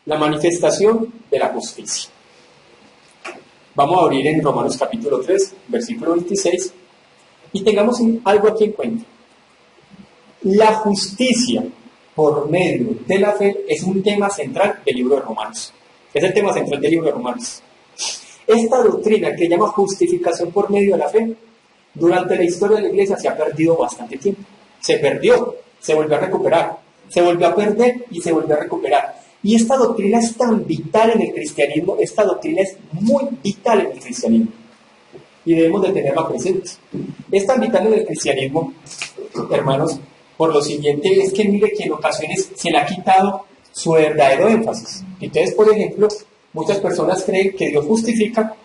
la manifestación de la justicia. Vamos a abrir en Romanos capítulo 3, versículo 26, y tengamos algo aquí en cuenta. La justicia por medio de la fe es un tema central del libro de Romanos. Es el tema central del libro de Romanos. Esta doctrina que llama justificación por medio de la fe, durante la historia de la iglesia se ha perdido bastante tiempo. Se perdió, se volvió a recuperar, se volvió a perder y se volvió a recuperar. Y esta doctrina es tan vital en el cristianismo, esta doctrina es muy vital en el cristianismo. Y debemos de tenerla presente. Es tan vital en el cristianismo, hermanos, por lo siguiente, es que mire que en ocasiones se le ha quitado su verdadero énfasis. Entonces, por ejemplo, muchas personas creen que Dios justifica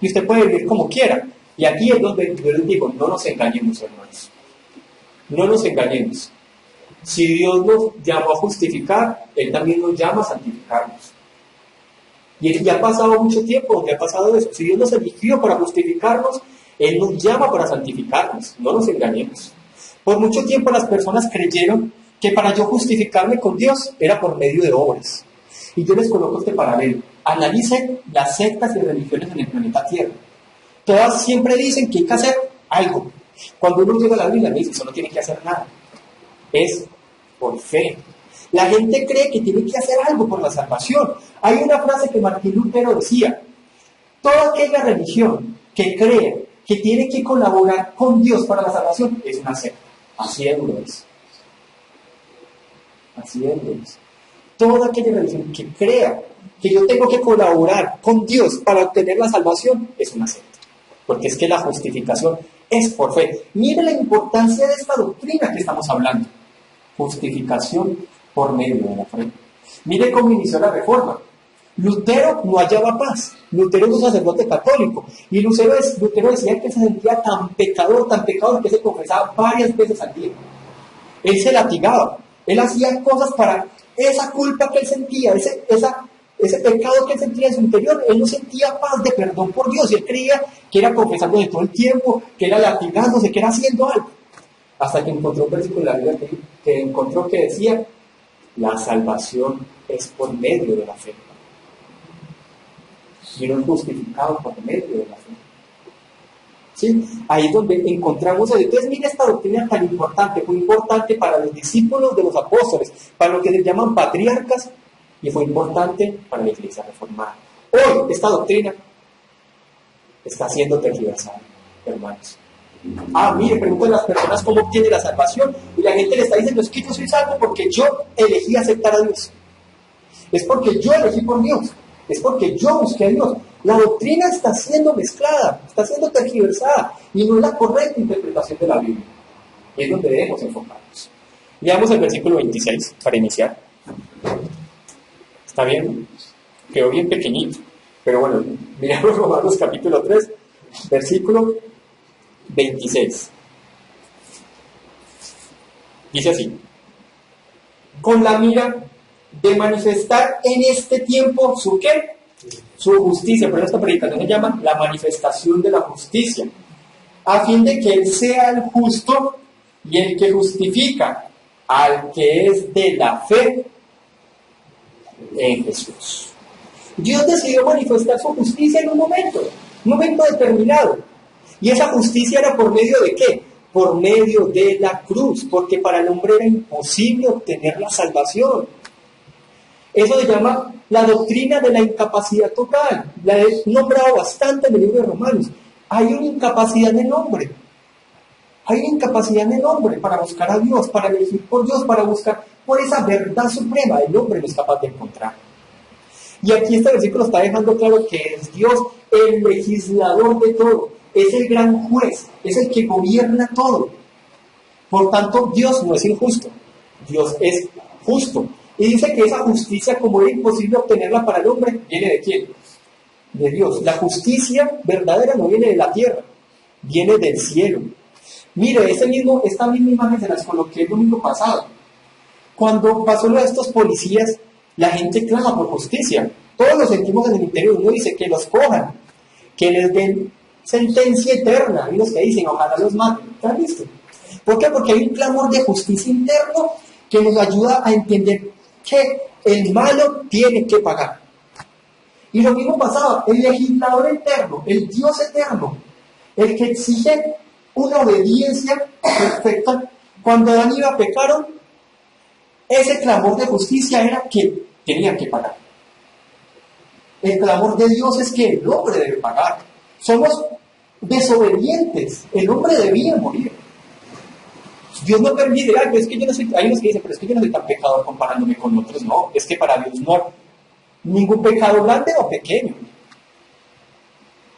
y usted puede vivir como quiera. Y aquí es donde yo les digo, no nos engañemos, hermanos. No nos engañemos. Si Dios nos llamó a justificar, Él también nos llama a santificarnos. Y ya ha pasado mucho tiempo donde ha pasado eso. Si Dios nos eligió para justificarnos, Él nos llama para santificarnos. No nos engañemos. Por mucho tiempo las personas creyeron que para yo justificarme con Dios era por medio de obras. Y yo les coloco este paralelo. Analicen las sectas y religiones en el planeta Tierra. Todas siempre dicen que hay que hacer algo. Cuando uno llega a la Biblia, me dice, eso no tiene que hacer nada. Es por fe. La gente cree que tiene que hacer algo por la salvación. Hay una frase que Martín Lutero decía: toda aquella religión que cree que tiene que colaborar con Dios para la salvación es una secta. Así es, Luis. Así es, Luis. Toda aquella religión que crea que yo tengo que colaborar con Dios para obtener la salvación es una secta. Porque es que la justificación es por fe. Mire la importancia de esta doctrina que estamos hablando. Justificación por medio de la fe. Mire cómo inició la Reforma. Lutero no hallaba paz. Lutero es un sacerdote católico. Y Lutero decía que se sentía tan pecador que se confesaba varias veces al día. Él se latigaba. Él hacía cosas para esa culpa que él sentía, ese pecado que él sentía en su interior. Él no sentía paz de perdón por Dios. Y él creía que era confesándose todo el tiempo, que era latigándose, que era haciendo algo. Hasta que encontró un versículo en la Biblia que encontró que decía: la salvación es por medio de la fe. Y no es justificado por medio de la fe. ¿Sí? Ahí es donde encontramos eso. Entonces, mira esta doctrina tan importante. Fue importante para los discípulos de los apóstoles, para lo que se llaman patriarcas, y fue importante para la iglesia reformada. Hoy, esta doctrina está siendo tergiversada, hermanos. Mire, preguntan las personas cómo obtiene la salvación, y la gente le está diciendo: es que yo soy salvo porque yo elegí aceptar a Dios. Es porque yo elegí por Dios. Es porque yo busqué a Dios. La doctrina está siendo mezclada, está siendo tergiversada, y no es la correcta interpretación de la Biblia. Y es donde debemos enfocarnos. Leamos el versículo 26 para iniciar. ¿Está bien? Quedó bien pequeñito. Pero bueno, miramos Romanos capítulo 3, versículo 26. Dice así: con la mira de manifestar en este tiempo ¿su qué? Su justicia. Por esta predicación se llama la manifestación de la justicia, a fin de que Él sea el justo y el que justifica al que es de la fe en Jesús. Dios decidió manifestar su justicia en un momento determinado. Y esa justicia era por medio de ¿qué? Por medio de la cruz, porque para el hombre era imposible obtener la salvación. Eso se llama la doctrina de la incapacidad total. La he nombrado bastante en el libro de Romanos. Hay una incapacidad en el hombre. Hay una incapacidad en el hombre para buscar a Dios, para elegir por Dios, para buscar por esa verdad suprema. El hombre no es capaz de encontrar. Y aquí este versículo está dejando claro que es Dios el legislador de todo. Es el gran juez, es el que gobierna todo. Por tanto, Dios no es injusto. Dios es justo. Y dice que esa justicia, como era imposible obtenerla para el hombre, ¿viene de quién? De Dios. La justicia verdadera no viene de la tierra, viene del cielo. Mire, esta misma imagen se las coloqué el domingo pasado. Cuando pasó lo de estos policías, la gente clama por justicia. Todos lo sentimos en el interior. Uno dice que los cojan, que les den sentencia eterna. Hay los que dicen: ojalá los maten. ¿Están visto? ¿Por qué? Porque hay un clamor de justicia interno que nos ayuda a entender que el malo tiene que pagar. Y lo mismo pasaba, el legislador eterno, el Dios eterno, el que exige una obediencia perfecta. Cuando Adán y Eva pecaron, ese clamor de justicia era que tenían que pagar. El clamor de Dios es que el hombre debe pagar. Somos desobedientes, el hombre debía morir. Dios no permite, es que yo no soy, hay unos que dicen, pero es que yo no soy tan pecador comparándome con otros. No, es que para Dios no hay ningún pecado grande o pequeño.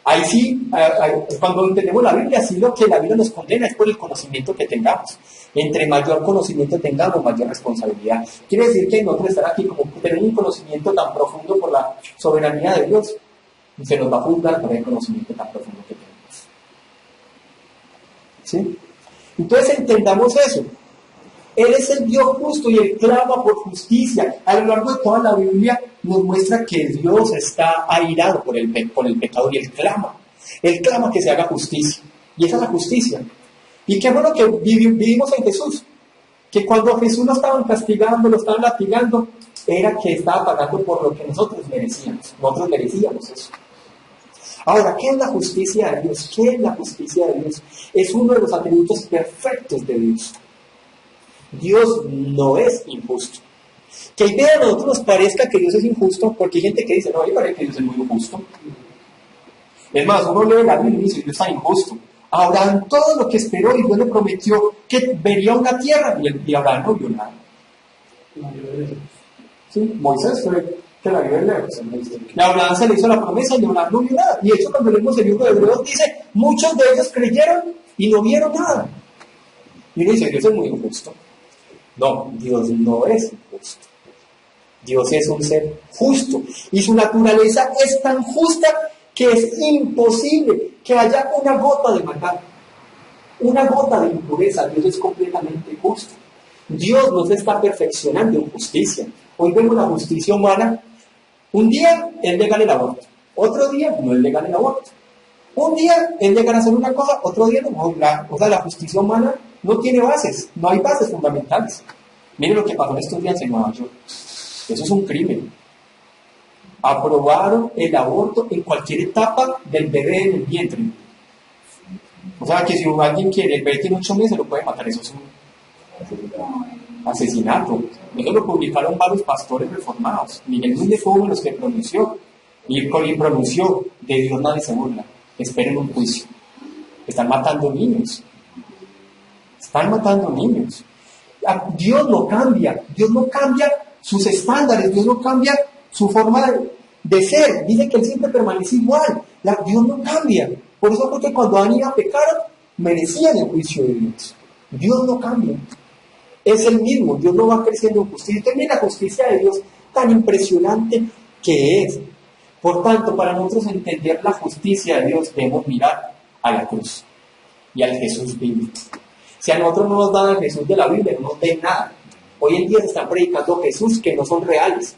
Ahí sí, cuando entendemos la Biblia, sí lo que la Biblia nos condena es por el conocimiento que tengamos. Entre mayor conocimiento tengamos, mayor responsabilidad. Quiere decir que nosotros estar aquí, como tener un conocimiento tan profundo por la soberanía de Dios, se nos va a juzgar por el conocimiento tan profundo que tenemos. ¿Sí? Entonces entendamos eso. Él es el Dios justo y Él clama por justicia. A lo largo de toda la Biblia nos muestra que Dios está airado por el pecador y Él clama. Él clama que se haga justicia. Y esa es la justicia. Y qué bueno que vivimos en Jesús. Que cuando a Jesús lo estaban castigando, lo estaban latigando, era que estaba pagando por lo que nosotros merecíamos. Nosotros merecíamos eso. Ahora, ¿qué es la justicia de Dios? ¿Qué es la justicia de Dios? Es uno de los atributos perfectos de Dios. Dios no es injusto. Que a nosotros nos parezca que Dios es injusto, porque hay gente que dice, no, a mí me parece que Dios es muy injusto. Es más, uno lee la Biblia y dice, Dios está injusto. Abraham todo lo que esperó y Dios le prometió que vería una tierra y Abraham no vio nada. Sí, Moisés fue que la vio de lejos. Y a Abraham se le hizo la promesa y Abraham no vio nada. Y de hecho cuando leemos el libro de Hebreos dice, muchos de ellos creyeron y no vieron nada. Y uno dice, Dios es muy injusto. No, Dios no es injusto. Dios es un ser justo y su naturaleza es tan justa que es imposible que haya una gota de maldad, una gota de impureza. Dios es completamente justo. Dios nos está perfeccionando en justicia. Hoy vemos la justicia humana. Un día es legal el aborto, otro día no es legal el aborto. Un día es legal hacer una cosa, otro día no. La justicia humana no tiene bases, no hay bases fundamentales. Miren lo que pasó en estos días en Nueva York. Eso es un crimen. Aprobaron el aborto en cualquier etapa del bebé en el vientre. O sea que si alguien quiere, el bebé tiene 8 meses, lo puede matar. Eso es un asesinato. Eso lo publicaron varios pastores reformados. Miguel Núñez fue uno de los que pronunció. Y pronunció, de Dios nadie se burla. Esperen un juicio. Están matando niños. Están matando niños. Dios no cambia sus estándares, Dios no cambia su forma de ser. Dice que Él siempre permanece igual. Dios no cambia. Por eso porque cuando Adán y Eva pecaron, merecían el juicio de Dios. Dios no cambia. Es el mismo. Dios no va creciendo en justicia. Y también la justicia de Dios tan impresionante que es. Por tanto, para nosotros entender la justicia de Dios, debemos mirar a la cruz y al Jesús bíblico. Si a nosotros no nos dan el Jesús de la Biblia, no nos den nada. Hoy en día se están predicando Jesús que no son reales.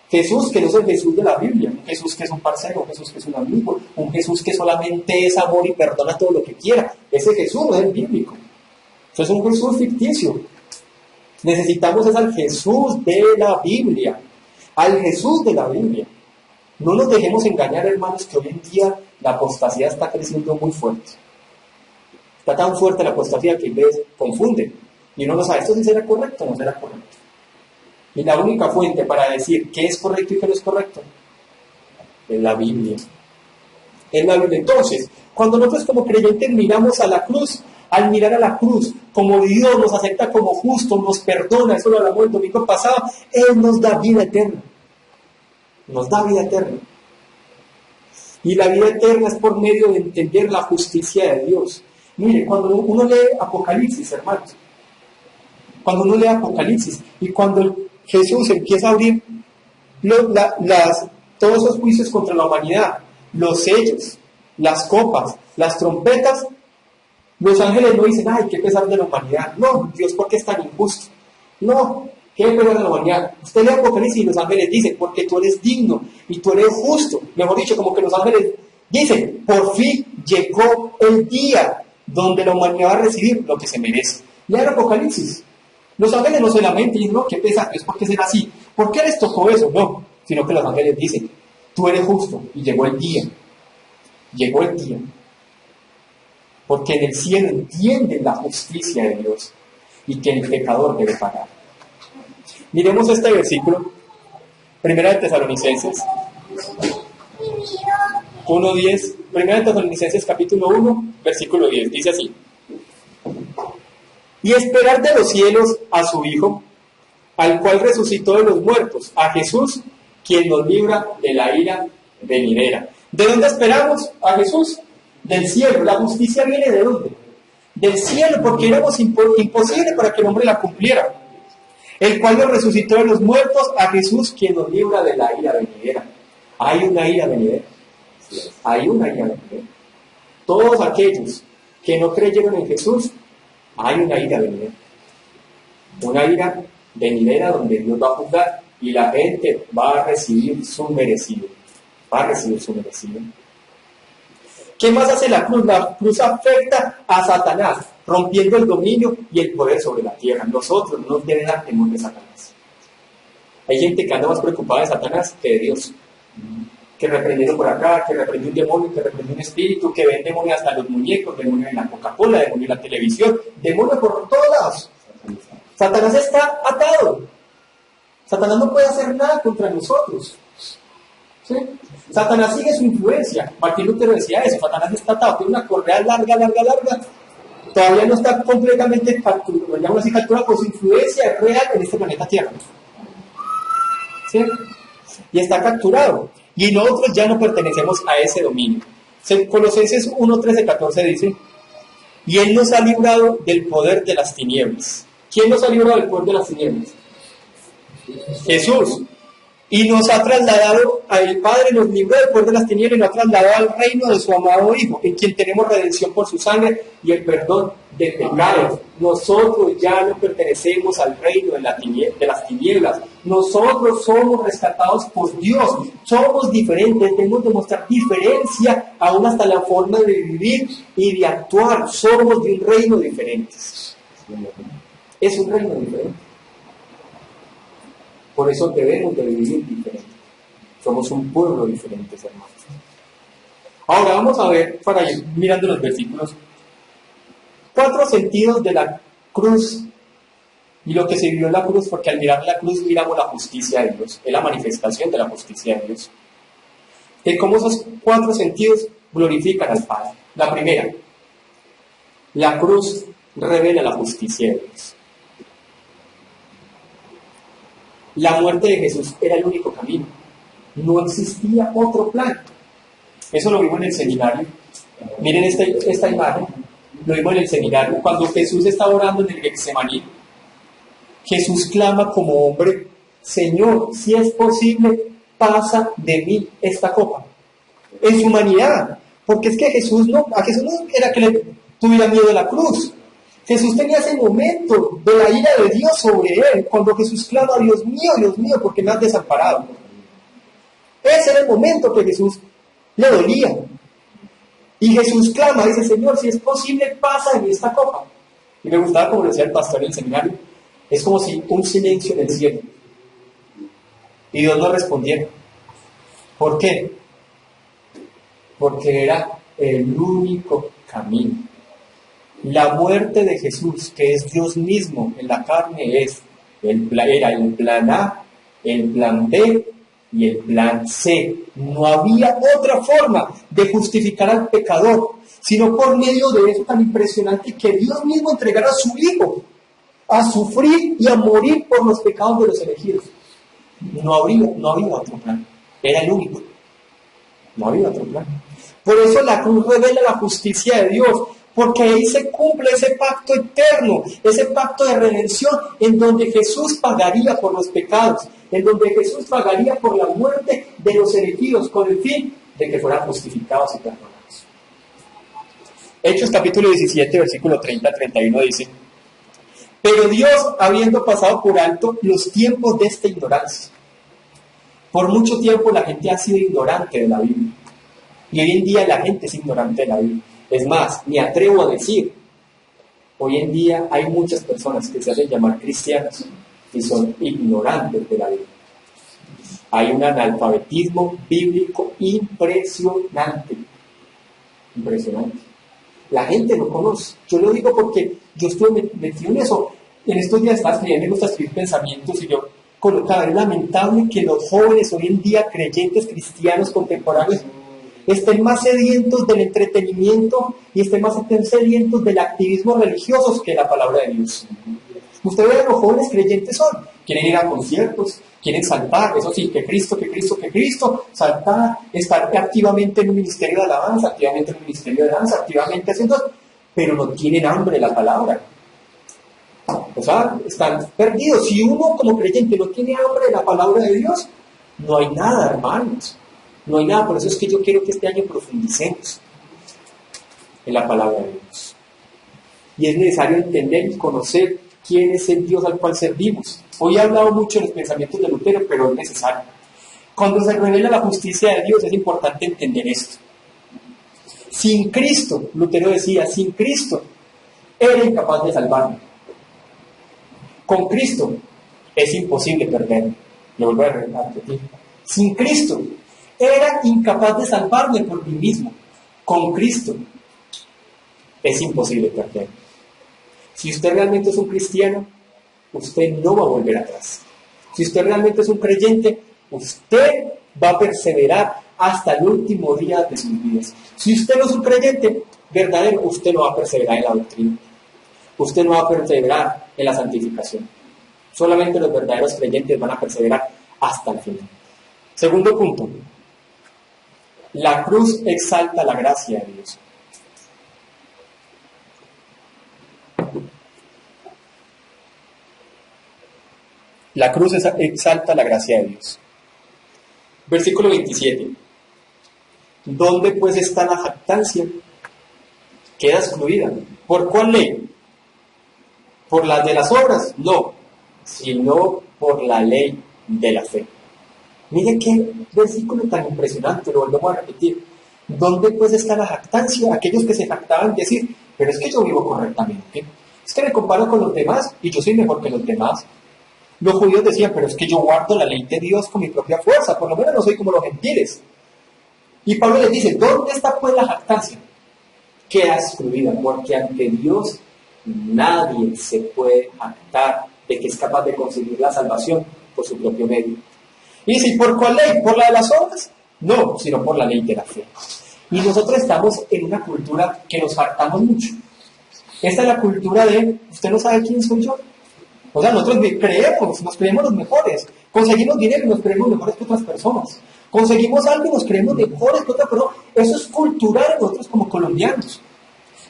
Jesús que no es el Jesús de la Biblia. Un Jesús que es un parcero, un Jesús que es un amigo, un Jesús que solamente es amor y perdona todo lo que quiera. Ese Jesús no es el bíblico. Eso es un Jesús ficticio. Necesitamos es al Jesús de la Biblia. Al Jesús de la Biblia. No nos dejemos engañar, hermanos, que hoy en día la apostasía está creciendo muy fuerte. Está tan fuerte la apostasía que a veces confunde. Y uno no sabe, ¿esto sí será correcto o no será correcto? Y la única fuente para decir qué es correcto y qué no es correcto es la Biblia. Es la Biblia. Entonces, cuando nosotros como creyentes miramos a la cruz, al mirar a la cruz, como Dios nos acepta como justo, nos perdona, eso lo hablamos el domingo pasado, Él nos da vida eterna. Nos da vida eterna. Y la vida eterna es por medio de entender la justicia de Dios. Mire, cuando uno lee Apocalipsis, hermanos, cuando uno lee Apocalipsis y cuando Jesús empieza a abrir todos esos juicios contra la humanidad, los sellos, las copas, las trompetas, los ángeles no dicen, ay, qué pesar de la humanidad. No, Dios, ¿por qué es tan injusto? No, qué pesar de la humanidad. Usted lee Apocalipsis y los ángeles dicen, porque tú eres digno y tú eres justo. Mejor dicho, como que los ángeles dicen, por fin llegó el día donde la humanidad va a recibir lo que se merece. Lea el Apocalipsis. Los ángeles no se lamentan y dicen, no, qué pesar, es porque será así. ¿Por qué les tocó eso? No, sino que los ángeles dicen, tú eres justo y llegó el día. Llegó el día. Porque en el cielo entienden la justicia de Dios y que el pecador debe pagar. Miremos este versículo, Primera de Tesalonicenses 1:10, Primera de Tesalonicenses capítulo 1, versículo 10, dice así: y esperar de los cielos a su Hijo, al cual resucitó de los muertos, a Jesús, quien nos libra de la ira venidera. ¿De dónde esperamos a Jesús? Del cielo. La justicia viene ¿de dónde? Del cielo, porque éramos imposible para que el hombre la cumpliera. El cual nos resucitó de los muertos, a Jesús, quien nos libra de la ira venidera. Hay una ira venidera. Hay una ira venidera. Todos aquellos que no creyeron en Jesús, hay una ira venidera. Una ira venidera donde Dios va a juzgar y la gente va a recibir su merecido. Va a recibir su merecido. ¿Qué más hace la cruz? La cruz afecta a Satanás, rompiendo el dominio y el poder sobre la tierra. Nosotros no debemos dar temor de Satanás. Hay gente que anda más preocupada de Satanás que de Dios. Que reprendiendo por acá, que reprendió un demonio, que reprendió un espíritu, que ven demonios hasta los muñecos, demonios en la Coca-Cola, demonios en la televisión, demonios por todos lados. Satanás está atado. Satanás no puede hacer nada contra nosotros. ¿Sí? Satanás sigue su influencia. Martín Lutero decía eso: Satanás está atado, tiene una correa larga. Todavía no está completamente capturado, por su influencia es real en este planeta Tierra. ¿Sí? Y está capturado. Y nosotros ya no pertenecemos a ese dominio. Colosenses 1, 13, 14 dice: y Él nos ha librado del poder de las tinieblas. ¿Quién nos ha librado del poder de las tinieblas? Jesús. Y nos ha trasladado, el Padre nos libró del poder de las tinieblas y nos ha trasladado al reino de su amado Hijo, en quien tenemos redención por su sangre y el perdón de pecados. Nosotros ya no pertenecemos al reino de las tinieblas. Nosotros somos rescatados por Dios. Somos diferentes, debemos demostrar diferencia aún hasta la forma de vivir y de actuar. Somos de un reino diferente. Es un reino diferente. Por eso debemos de vivir diferente. Somos un pueblo diferente, hermanos. Ahora vamos a ver, para ir mirando los versículos, 4 sentidos de la cruz y lo que se vivió en la cruz, porque al mirar la cruz miramos la justicia de Dios, es la manifestación de la justicia de Dios. Y cómo esos 4 sentidos glorifican al Padre. La primera, la cruz revela la justicia de Dios. La muerte de Jesús era el único camino. No existía otro plan. Eso lo vimos en el seminario. Miren esta imagen. Lo vimos en el seminario. Cuando Jesús estaba orando en el Getsemaní, Jesús clama como hombre: Señor, si es posible, pasa de mí esta copa. En su humanidad. Porque es que a Jesús no era que le tuviera miedo de la cruz. Jesús tenía ese momento de la ira de Dios sobre él, cuando Jesús clama: Dios mío, ¿por qué me has desamparado? Ese era el momento que Jesús le dolía. Y Jesús clama, dice: Señor, si es posible, pasa de mí esta copa. Y me gustaba, como decía el pastor en el seminario, es como si un silencio en el cielo. Y Dios no respondiera. ¿Por qué? Porque era el único camino. La muerte de Jesús, que es Dios mismo en la carne, era el plan A, el plan B y el plan C. No había otra forma de justificar al pecador, sino por medio de eso tan impresionante, que Dios mismo entregara a su Hijo a sufrir y a morir por los pecados de los elegidos. No había otro plan. Era el único. No había otro plan. Por eso la cruz revela la justicia de Dios. Porque ahí se cumple ese pacto eterno, ese pacto de redención, en donde Jesús pagaría por los pecados, en donde Jesús pagaría por la muerte de los elegidos, con el fin de que fueran justificados y perdonados. Hechos capítulo 17, versículo 30-31 dice: pero Dios, habiendo pasado por alto los tiempos de esta ignorancia, por mucho tiempo la gente ha sido ignorante de la Biblia, y hoy en día la gente es ignorante de la Biblia. Es más, me atrevo a decir Hoy en día hay muchas personas que se hacen llamar cristianos y son ignorantes de la Biblia. Hay un analfabetismo bíblico impresionante. Impresionante. La gente no conoce. Yo lo digo porque yo estuve metido en eso. En estos días estaba escribiendo, me gusta escribir pensamientos y yo colocaba, es lamentable que los jóvenes hoy en día, creyentes cristianos contemporáneos, estén más sedientos del entretenimiento y estén más sedientos del activismo religioso que la palabra de Dios. Usted ve a los jóvenes creyentes son, quieren ir a conciertos, quieren saltar, eso sí, que Cristo, saltar, estar activamente en un ministerio de alabanza, activamente en un ministerio de danza, activamente haciendo, pero no tienen hambre de la palabra. O sea, están perdidos. Si uno como creyente no tiene hambre de la palabra de Dios, no hay nada, hermanos. No hay nada. Por eso es que yo quiero que este año profundicemos en la palabra de Dios. Y es necesario entender y conocer quién es el Dios al cual servimos. Hoy he hablado mucho en los pensamientos de Lutero, pero es necesario. Cuando se revela la justicia de Dios es importante entender esto. Sin Cristo, Lutero decía, sin Cristo era incapaz de salvarme. Con Cristo es imposible perderme. Lo vuelvo a repetir. Sin Cristo era incapaz de salvarme por mí mismo. Con Cristo es imposible perderme. Si usted realmente es un cristiano, usted no va a volver atrás. Si usted realmente es un creyente, usted va a perseverar hasta el último día de sus vidas. Si usted no es un creyente verdadero, usted no va a perseverar en la doctrina. Usted no va a perseverar en la santificación. Solamente los verdaderos creyentes van a perseverar hasta el final. Segundo punto. La cruz exalta la gracia de Dios. La cruz exalta la gracia de Dios. Versículo 27. ¿Dónde pues está la jactancia? Queda excluida. ¿Por cuál ley? ¿Por las de las obras? No, sino por la ley de la fe. Mire qué versículo tan impresionante, lo volvemos a repetir. ¿Dónde pues está la jactancia? Aquellos que se jactaban de decir, pero es que yo vivo correctamente. Es que me comparo con los demás y yo soy mejor que los demás. Los judíos decían, pero es que yo guardo la ley de Dios con mi propia fuerza, por lo menos no soy como los gentiles. Y Pablo les dice, ¿dónde está pues la jactancia? Queda excluida, porque ante Dios nadie se puede jactar de que es capaz de conseguir la salvación por su propio medio. Y dice, ¿y por cuál ley? ¿Por la de las obras? No, sino por la ley de la fe. Y nosotros estamos en una cultura que nos jactamos mucho. Esta es la cultura de, ¿usted no sabe quién soy yo? O sea, nosotros nos creemos los mejores. Conseguimos dinero y nos creemos mejores que otras personas. Conseguimos algo y nos creemos mejores que otras personas. Eso es cultural en nosotros como colombianos.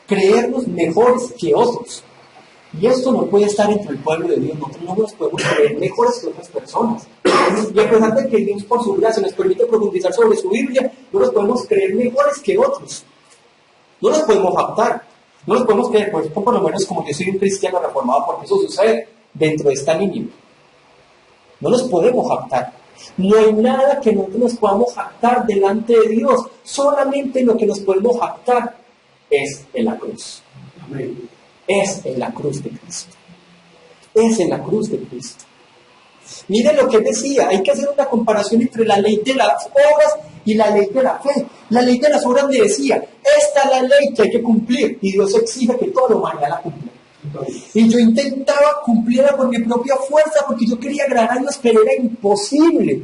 Creernos mejores que otros. Y esto no puede estar entre el pueblo de Dios. Nosotros no nos podemos creer mejores que otras personas. Y a pesar de que Dios por su gracia nos permite profundizar sobre su Biblia, no nos podemos creer mejores que otros. No nos podemos jactar. No nos podemos creer, por lo menos como yo soy un cristiano reformado, porque eso sucede dentro de esta línea. No nos podemos jactar. No hay nada que nosotros nos podamos jactar delante de Dios. Solamente lo que nos podemos jactar es en la cruz. Es en la cruz de Cristo. Es en la cruz de Cristo. Miren lo que él decía, hay que hacer una comparación entre la ley de las obras y la ley de la fe. La ley de las obras le decía, esta es la ley que hay que cumplir y Dios exige que toda la humanidad la cumpla. Y yo intentaba cumplirla por mi propia fuerza porque yo quería agradar a Dios, pero era imposible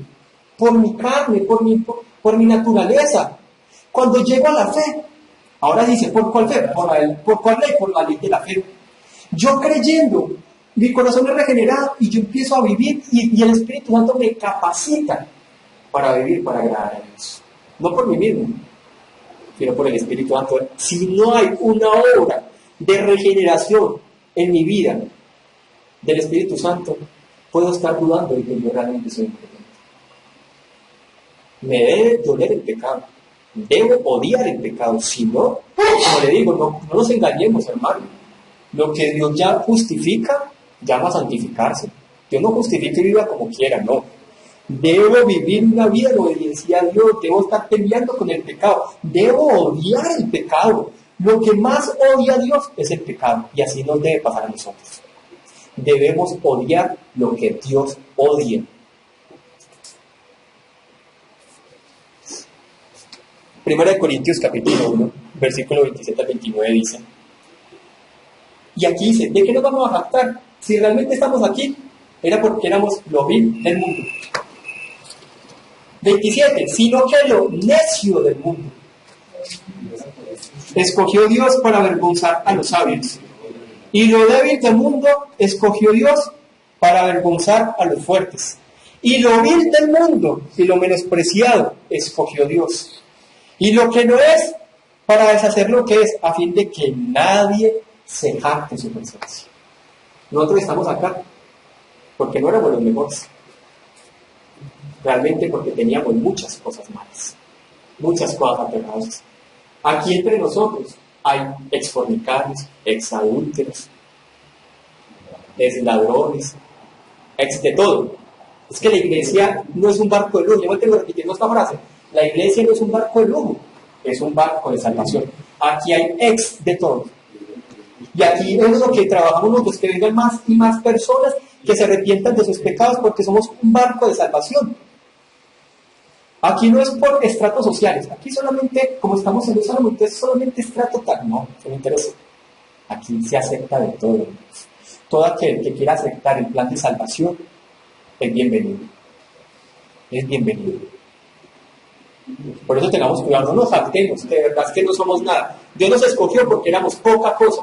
por mi carne, por mi naturaleza. Cuando llego a la fe, ahora dice, ¿por cuál fe? ¿Por cuál ley? Por la ley de la fe. Yo creyendo, mi corazón es regenerado y yo empiezo a vivir y el Espíritu Santo me capacita para vivir, para agradar a Dios. No por mí mismo, sino por el Espíritu Santo. Si no hay una obra de regeneración en mi vida del Espíritu Santo, puedo estar dudando de que yo realmente soy un creyente. Me debe doler el pecado. Debo odiar el pecado. Si no, como le digo, no nos engañemos, hermano. Lo que Dios ya justifica, llama a santificarse. Dios no justifica y viva como quiera, no. Debo vivir una vida de obediencia a Dios. Debo estar peleando con el pecado. Debo odiar el pecado. Lo que más odia a Dios es el pecado, y así nos debe pasar a nosotros. Debemos odiar lo que Dios odia. Primera de Corintios capítulo 1, versículo 27 al 29 dice, y aquí dice, ¿de qué nos vamos a jactar? Si realmente estamos aquí, era porque éramos lo vil del mundo. 27, sino que lo necio del mundo escogió Dios para avergonzar a los sabios, y lo débil del mundo escogió Dios para avergonzar a los fuertes, y lo vil del mundo y lo menospreciado escogió Dios, y lo que no es para deshacer lo que es, a fin de que nadie se jacte en su presencia. Nosotros estamos acá porque no éramos los mejores, realmente porque teníamos muchas cosas malas, muchas cosas aterradas. Aquí entre nosotros hay exfornicarios, exadúlteros, ladrones, de todo. Es que la iglesia no es un barco de lujo. Yo me tengo repitiendo esta frase. La iglesia no es un barco de lujo, es un barco de salvación. Aquí hay de todo. Y aquí es lo que trabajamos nosotros, que vengan más y más personas que se arrepientan de sus pecados, porque somos un barco de salvación. Aquí no es por estratos sociales, aquí solamente, como estamos en Jerusalén, entonces solamente estrato tal, no me interesa. Aquí se acepta de todo. Todo aquel que quiera aceptar el plan de salvación es bienvenido. Es bienvenido. Por eso tengamos cuidado, no nos jactemos, de verdad es que no somos nada. Dios nos escogió porque éramos poca cosa,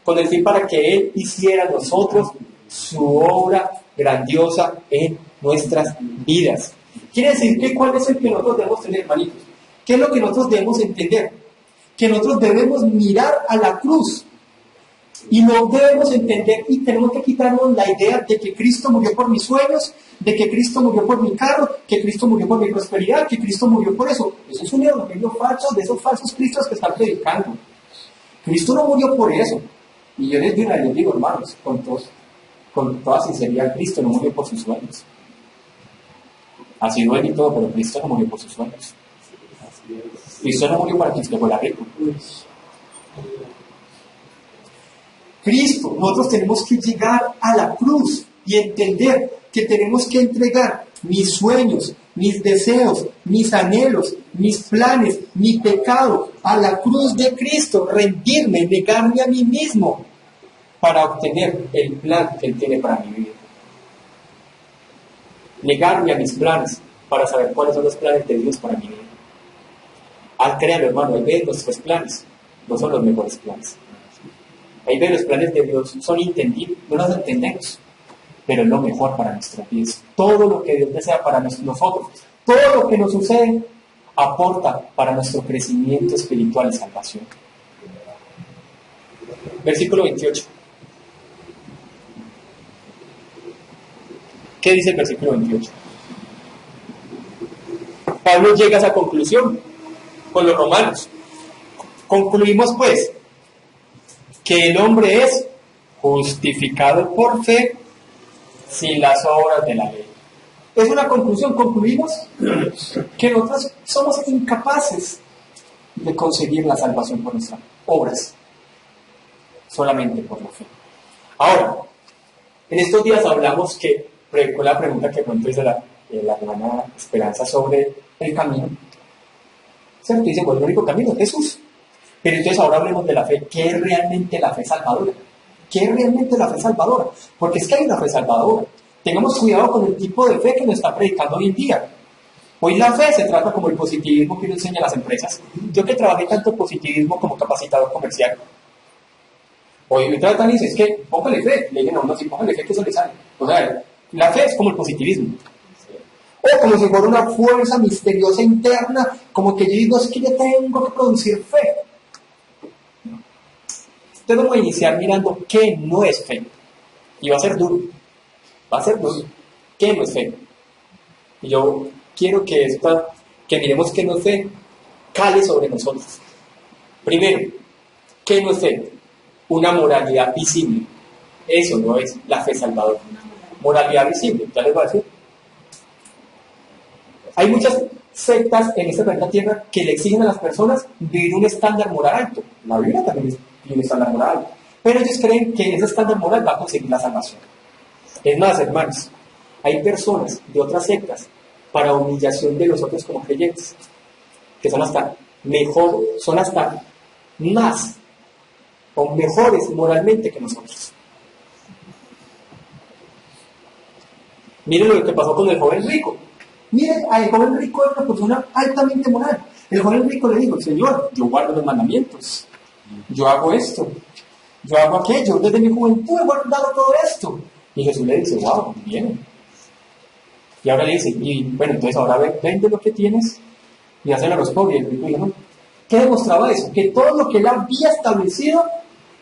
con el fin para que Él hiciera a nosotros su obra grandiosa en nuestras vidas. Quiere decir que cuál es el que nosotros debemos tener, hermanitos. ¿Qué es lo que nosotros debemos entender? Que nosotros debemos mirar a la cruz y no debemos entender y tenemos que quitarnos la idea de que Cristo murió por mis sueños, de que Cristo murió por mi carro, que Cristo murió por mi prosperidad, que Cristo murió por eso. Eso es un evangelio falso de esos falsos cristos que están predicando. Cristo no murió por eso. Y yo les digo, hermanos, con toda sinceridad, Cristo no murió por sus sueños. Así duele y todo, pero Cristo no murió por sus sueños. Cristo no murió para que usted fuera rico. Cristo, nosotros tenemos que llegar a la cruz y entender que tenemos que entregar mis sueños, mis deseos, mis anhelos, mis planes, mi pecado a la cruz de Cristo, rendirme, negarme a mí mismo para obtener el plan que Él tiene para mi vida. Negarme a mis planes para saber cuáles son los planes de Dios para mi vida. Créalo, hermano, ahí ve nuestros planes, no son los mejores planes. Ahí ve los planes de Dios, son entendidos, no los entendemos, pero es lo mejor para nuestras vidas. Todo lo que Dios desea para nosotros, todo lo que nos sucede, aporta para nuestro crecimiento espiritual y salvación. Versículo 28. ¿Qué dice el versículo 28? Pablo llega a esa conclusión con los romanos. Concluimos pues que el hombre es justificado por fe sin las obras de la ley. Es una conclusión. Concluimos que nosotros somos incapaces de conseguir la salvación por nuestras obras, solamente por la fe. Ahora, en estos días hablamos con la pregunta que cuento desde la hermana Esperanza sobre el camino. ¿Cierto? Dice, pues el único camino es Jesús. Pero entonces ahora hablemos de la fe. ¿Qué es realmente la fe salvadora? ¿Qué es realmente la fe salvadora? Porque es que hay una fe salvadora. Tengamos cuidado con el tipo de fe que nos está predicando hoy en día. Hoy la fe se trata como el positivismo que nos enseñan las empresas. Yo que trabajé tanto positivismo como capacitador comercial. Hoy me tratan y dicen, es que póngale fe. Le dicen a uno así, póngale fe que eso le sale. O sea, la fe es como el positivismo. O como si fuera una fuerza misteriosa interna, como que yo digo, es que yo tengo que producir fe. Entonces vamos a iniciar mirando qué no es fe. Y va a ser duro. Va a ser duro. ¿Qué no es fe? Y yo quiero que miremos qué no es fe, cale sobre nosotros. Primero, ¿qué no es fe? Una moralidad visible. Eso no es la fe salvadora. Moralidad visible, ya les voy a decir. Hay muchas sectas en este planeta Tierra que le exigen a las personas vivir un estándar moral alto. La Biblia también tiene un estándar moral alto. Pero ellos creen que ese estándar moral va a conseguir la salvación. Es más, hermanos, hay personas de otras sectas para humillación de nosotros como creyentes, que son hasta mejor, son hasta más o mejores moralmente que nosotros. Miren lo que pasó con el joven rico. Miren, el joven rico es una persona altamente moral. El joven rico le dijo: Señor, yo guardo los mandamientos, yo hago esto, yo hago aquello, desde mi juventud he guardado todo esto. Y Jesús le dice: wow, bien. Y ahora le dice: y bueno, entonces ahora vende lo que tienes y hazlo a los pobres. Y el rico dijo: no. ¿Qué demostraba eso? Que todo lo que él había establecido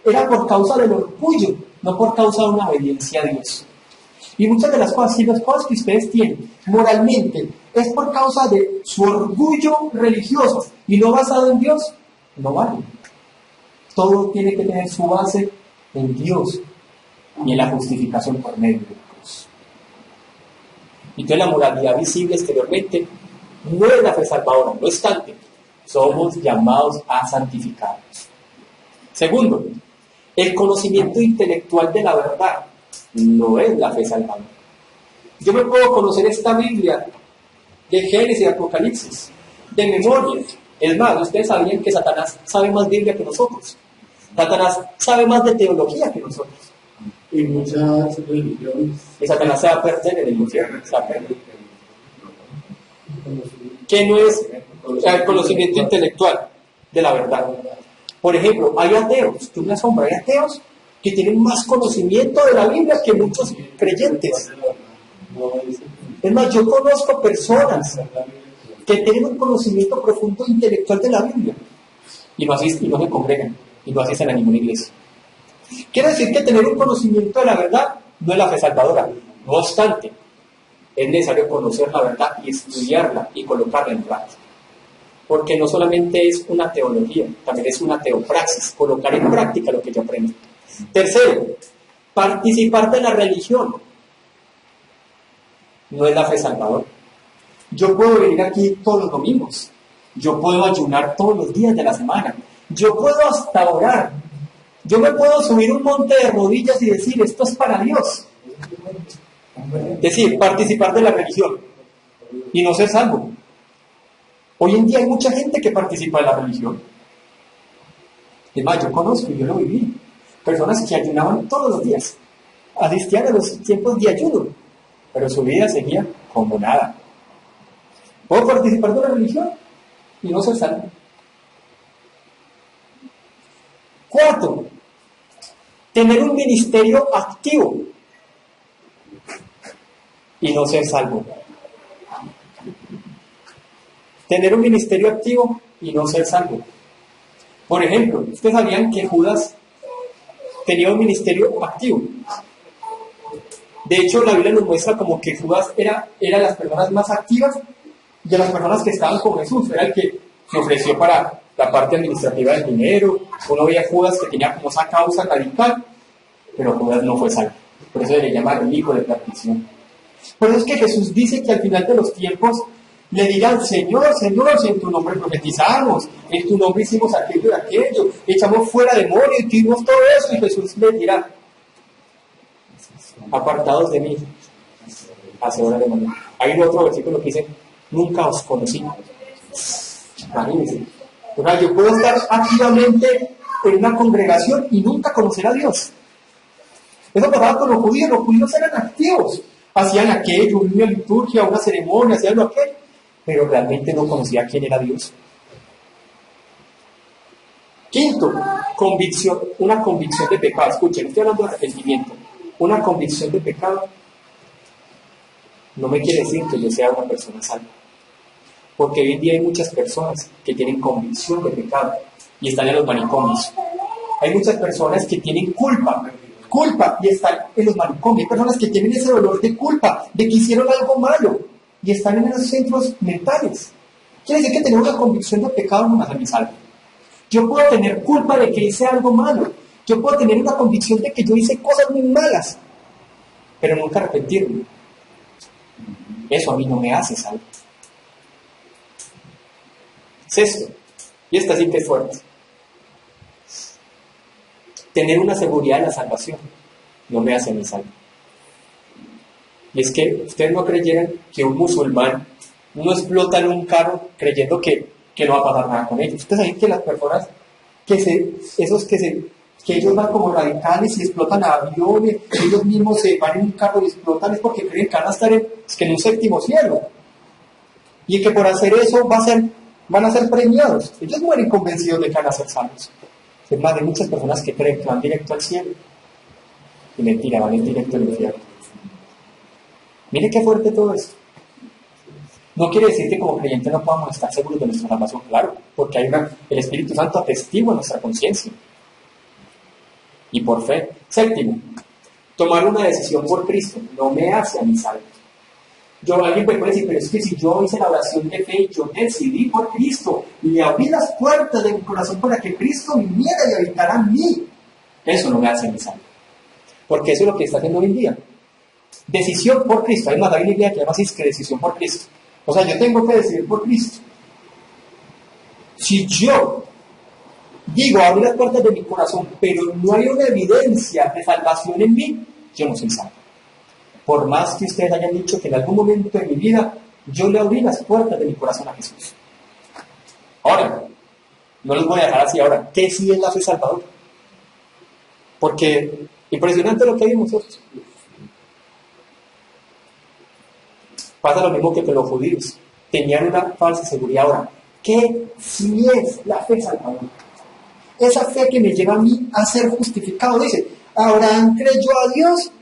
era por causa del orgullo, no por causa de una obediencia a Dios. Y muchas de las cosas, si las cosas que ustedes tienen moralmente es por causa de su orgullo religioso y no basado en Dios, no vale. Todo tiene que tener su base en Dios y en la justificación por medio de Dios. Y entonces la moralidad visible exteriormente no es la fe salvadora, no es tanto. Somos llamados a santificarnos. Segundo, el conocimiento intelectual de la verdad no es la fe salvadora. Yo me puedo conocer esta Biblia de Génesis y Apocalipsis de memoria. Es más, ustedes sabían que Satanás sabe más Biblia que nosotros. Satanás sabe más de teología que nosotros. Y muchas religiones. Y Satanás se va a perder en el infierno. ¿Qué no es el conocimiento intelectual de la verdad? Por ejemplo, hay ateos, que me asombra, hay ateos que tienen más conocimiento de la Biblia que muchos creyentes. Es más, yo conozco personas que tienen un conocimiento profundo intelectual de la Biblia y no se congregan y no asisten a ninguna iglesia. Quiere decir que tener un conocimiento de la verdad no es la fe salvadora. No obstante, es necesario conocer la verdad y estudiarla y colocarla en práctica. Porque no solamente es una teología, también es una teopraxis, colocar en práctica lo que yo aprendo. Tercero, participar de la religión no es la fe salvadora. Yo puedo venir aquí todos los domingos, yo puedo ayunar todos los días de la semana, yo puedo hasta orar, yo me puedo subir un monte de rodillas y decir: esto es para Dios. Es decir, participar de la religión y no ser salvo. Hoy en día hay mucha gente que participa de la religión. Es más, yo conozco y yo lo viví. Personas que ayunaban todos los días, asistían a los tiempos de ayuno, pero su vida seguía como nada. ¿Puedo participar de la religión y no ser salvo? Cuarto, tener un ministerio activo y no ser salvo. Tener un ministerio activo y no ser salvo. Por ejemplo, ¿ustedes sabían que Judas tenía un ministerio activo? De hecho, la Biblia nos muestra como que Judas era las personas más activas de las personas que estaban con Jesús. Era el que se ofreció para la parte administrativa del dinero. Uno veía a Judas que tenía como esa causa radical, pero Judas no fue salvo. Por eso le llamaron hijo de perdición. Por eso es que Jesús dice que al final de los tiempos le dirán: Señor, Señor, si en tu nombre profetizamos, en tu nombre hicimos aquello y aquello, echamos fuera demonios, hicimos todo eso. Y Jesús le dirá: apartados de mí, hacedores de maldad. Hay otro versículo que dice: nunca os conocí. Imagínense. O sea, yo puedo estar activamente en una congregación y nunca conocer a Dios. Eso pasaba con los judíos eran activos, hacían aquello, una liturgia, una ceremonia, hacían lo aquello, pero realmente no conocía quién era Dios. Quinto, una convicción de pecado. Escuchen, estoy hablando de arrepentimiento. Una convicción de pecado no me quiere decir que yo sea una persona salva. Porque hoy en día hay muchas personas que tienen convicción de pecado y están en los manicomios. Hay muchas personas que tienen culpa y están en los manicomios. Hay personas que tienen ese dolor de culpa, de que hicieron algo malo y están en esos centros mentales. Quiere decir que tener una convicción de pecado no me hace mi salvo. Yo puedo tener culpa de que hice algo malo. Yo puedo tener una convicción de que yo hice cosas muy malas, pero nunca arrepentirme. Eso a mí no me hace salvo. Sexto, y esta sí que es fuerte. Tener una seguridad en la salvación no me hace mi salvo. Y es que ustedes no creyeran que un musulmán no explota en un carro creyendo que no va a pasar nada con ellos. Ustedes saben que las personas que ellos van como radicales y explotan aviones, ellos mismos se van en un carro y explotan, es porque creen que van a estar en un séptimo cielo. Y que por hacer eso van a ser premiados. Ellos mueren convencidos de que van a ser salvos. Es más, hay muchas personas que creen que van directo al cielo. Y mentira, van directo al infierno. Mire qué fuerte todo esto. No quiere decir que como creyentes no podamos estar seguros de nuestra salvación, claro, porque el Espíritu Santo atestigua nuestra conciencia. Y por fe. Séptimo, tomar una decisión por Cristo no me hace a mi salvo. Alguien puede decir, pero es que si yo hice la oración de fe y yo decidí por Cristo y le abrí las puertas de mi corazón para que Cristo viniera y habitara en mí, eso no me hace a mi salvo. Porque eso es lo que está haciendo hoy en día. Decisión por Cristo. Hay una Biblia que llama así que decisión por Cristo. O sea, yo tengo que decidir por Cristo. Si yo digo, abrir las puertas de mi corazón, pero no hay una evidencia de salvación en mí, yo no soy salvo. Por más que ustedes hayan dicho que en algún momento de mi vida yo le abrí las puertas de mi corazón a Jesús. Ahora, no los voy a dejar así ahora. ¿Qué sí es la fe salvadora? Porque impresionante lo que vimos nosotros. Pasa lo mismo que con los judíos. Tenían una falsa seguridad. Ahora, ¿qué sí es la fe salvadora? Esa fe que me lleva a mí a ser justificado. Dice, Abraham creyó a Dios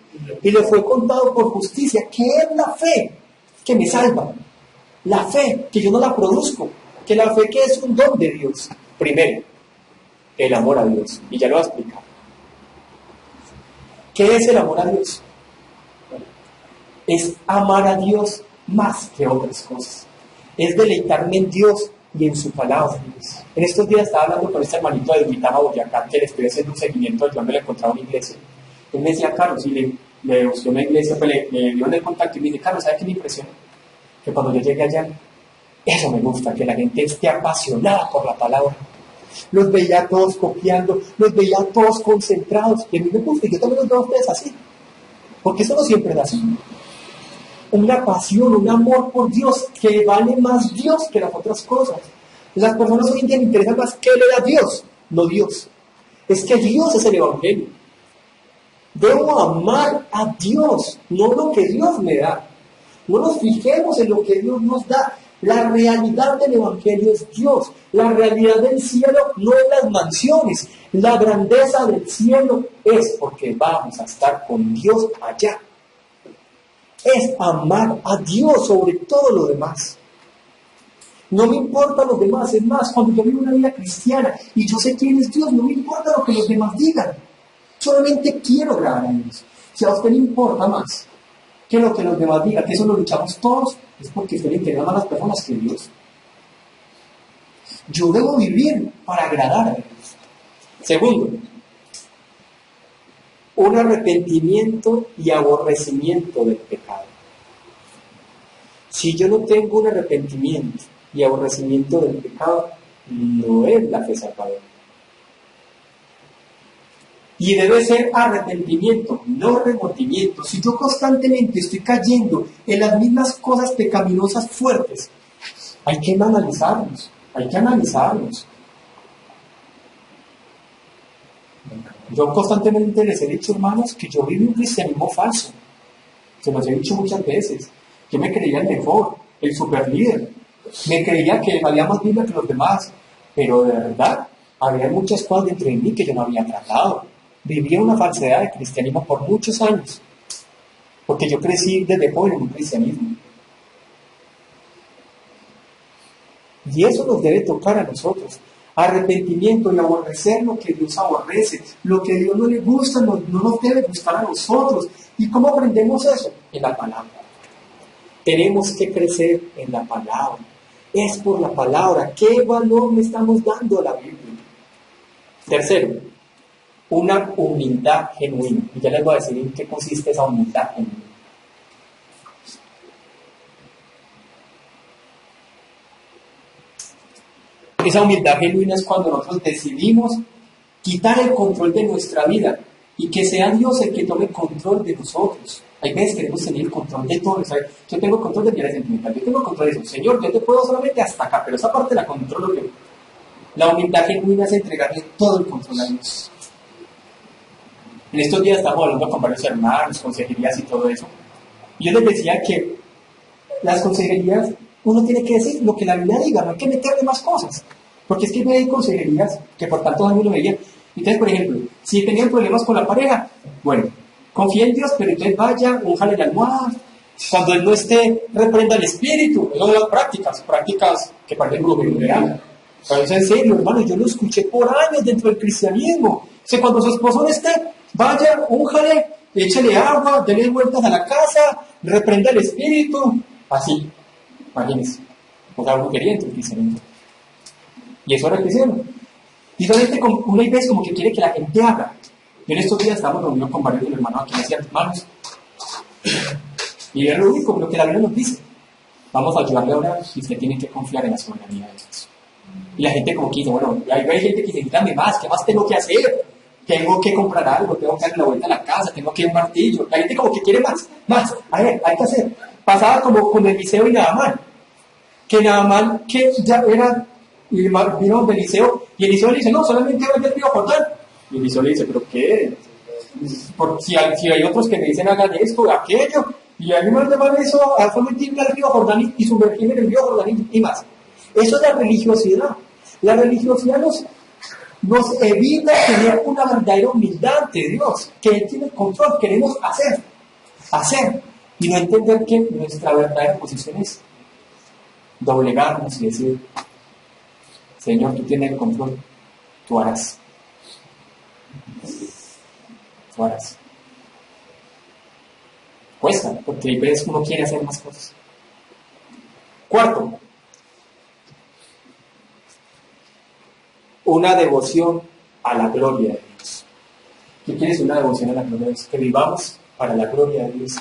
y le fue contado por justicia. ¿Qué es la fe que me salva? La fe que yo no la produzco. Que la fe que es un don de Dios. Primero, el amor a Dios. Y ya lo voy a explicar. ¿Qué es el amor a Dios? Es amar a Dios más que otras cosas. Es deleitarme en Dios y en su palabra. En estos días estaba hablando con este hermanito de Guitarra, Boyacá, que le estoy haciendo un seguimiento de donde le encontraba una iglesia. Él me decía, Carlos, y le busqué una iglesia, pues le dio en el contacto y me dice, Carlos, ¿sabes qué me impresiona? Que cuando yo llegué allá, eso me gusta, que la gente esté apasionada por la palabra. Los veía todos copiando, los veía todos concentrados, y a mí me gusta, y yo también los veo a ustedes así, porque eso no siempre es así. Una pasión, un amor por Dios, que vale más Dios que las otras cosas. Las personas hoy en día le interesan más qué le da Dios, no Dios. Es que Dios es el Evangelio. Debo amar a Dios, no lo que Dios me da. No nos fijemos en lo que Dios nos da. La realidad del Evangelio es Dios. La realidad del cielo no es las mansiones. La grandeza del cielo es porque vamos a estar con Dios allá. Es amar a Dios sobre todo lo demás. No me importa los demás, es más, cuando yo vivo una vida cristiana y yo sé quién es Dios, no me importa lo que los demás digan. Solamente quiero agradar a Dios. Si a usted le importa más que lo que los demás digan, que eso lo luchamos todos, es porque usted le interesa más a las personas que Dios. Yo debo vivir para agradar a Dios. Segundo, un arrepentimiento y aborrecimiento del pecado. Si yo no tengo un arrepentimiento y aborrecimiento del pecado, no es la fe salvadora. Y debe ser arrepentimiento, no remordimiento. Si yo constantemente estoy cayendo en las mismas cosas pecaminosas fuertes, hay que analizarnos, Yo constantemente les he dicho, hermanos, que yo vivo un cristianismo falso. Se los he dicho muchas veces. Yo me creía el mejor, el super líder. Me creía que valía más Biblia que los demás. Pero de verdad, había muchas cosas dentro de mí que yo no había tratado. Vivía una falsedad de cristianismo por muchos años. Porque yo crecí desde joven en un cristianismo. Y eso nos debe tocar a nosotros. Arrepentimiento y aborrecer lo que Dios aborrece. Lo que a Dios no le gusta, no nos debe gustar a nosotros. ¿Y cómo aprendemos eso? En la palabra. Tenemos que crecer en la palabra. Es por la palabra. ¿Qué valor le estamos dando a la Biblia? Tercero, una humildad genuina. Y ya les voy a decir en qué consiste esa humildad genuina. Esa humildad genuina es cuando nosotros decidimos quitar el control de nuestra vida y que sea Dios el que tome control de nosotros. Hay veces que queremos tener el control de todo. ¿Sabes? Yo tengo control de mi vida sentimental, yo tengo control de eso. Señor, yo te puedo solamente hasta acá, pero esa parte la controlo yo. La humildad genuina es entregarle todo el control a Dios. En estos días estamos hablando con varios hermanos, consejerías y todo eso. Y yo les decía que las consejerías, uno tiene que decir lo que la Biblia diga, no hay que meterle más cosas. Porque es que hay consejerías que por tantos años lo veían. Entonces, por ejemplo, si tenían problemas con la pareja, bueno, confía en Dios, pero entonces vaya, újale la almohada. Cuando él no esté, reprenda el espíritu. Eso de las prácticas que parecen brujería. Pero es en serio, hermano, yo lo escuché por años dentro del cristianismo. O sea, cuando su esposo no esté, vaya, újale, échale agua, dele vueltas a la casa, reprenda el espíritu. Así, imagínense. O sea, brujería dentro del cristianismo. Y eso era el cristiano. Y solamente una vez como que quiere que la gente haga. Y en estos días estamos reunidos con varios de los hermanos aquí en decían, hermanos, y es lo único, lo que la Biblia nos dice. Vamos a ayudarle a orar y usted tiene que confiar en la soberanía de Dios. Y la gente como que dice, bueno, hay gente que dice, dame más, ¿qué más tengo que hacer? Tengo que comprar algo, tengo que darle la vuelta a la casa, tengo que ir a un martillo. La gente como que quiere más. A ver, hay que hacer. Pasaba como con Eliseo y Naamán. Que Naamán, que ya era, y vino de Eliseo, y Eliseo le dice, no, solamente vaya al río Jordán. Y Eliseo le dice, ¿pero qué? Si hay otros que me dicen, hagan esto, aquello, y a mí me llaman eso, fue mentirme al río Jordán y sumergirme en el río Jordán y más. Eso es la religiosidad. La religiosidad nos evita tener una verdadera humildad ante Dios, que Él tiene el control, queremos hacer, y no entender que nuestra verdadera posición es doblegarnos y decir, Señor, tú tienes el control, tú harás. Tú harás. Cuesta, porque a veces uno quiere hacer más cosas. Cuarto, una devoción a la gloria de Dios. ¿Qué quiere decir una devoción a la gloria de Dios? Que vivamos para la gloria de Dios.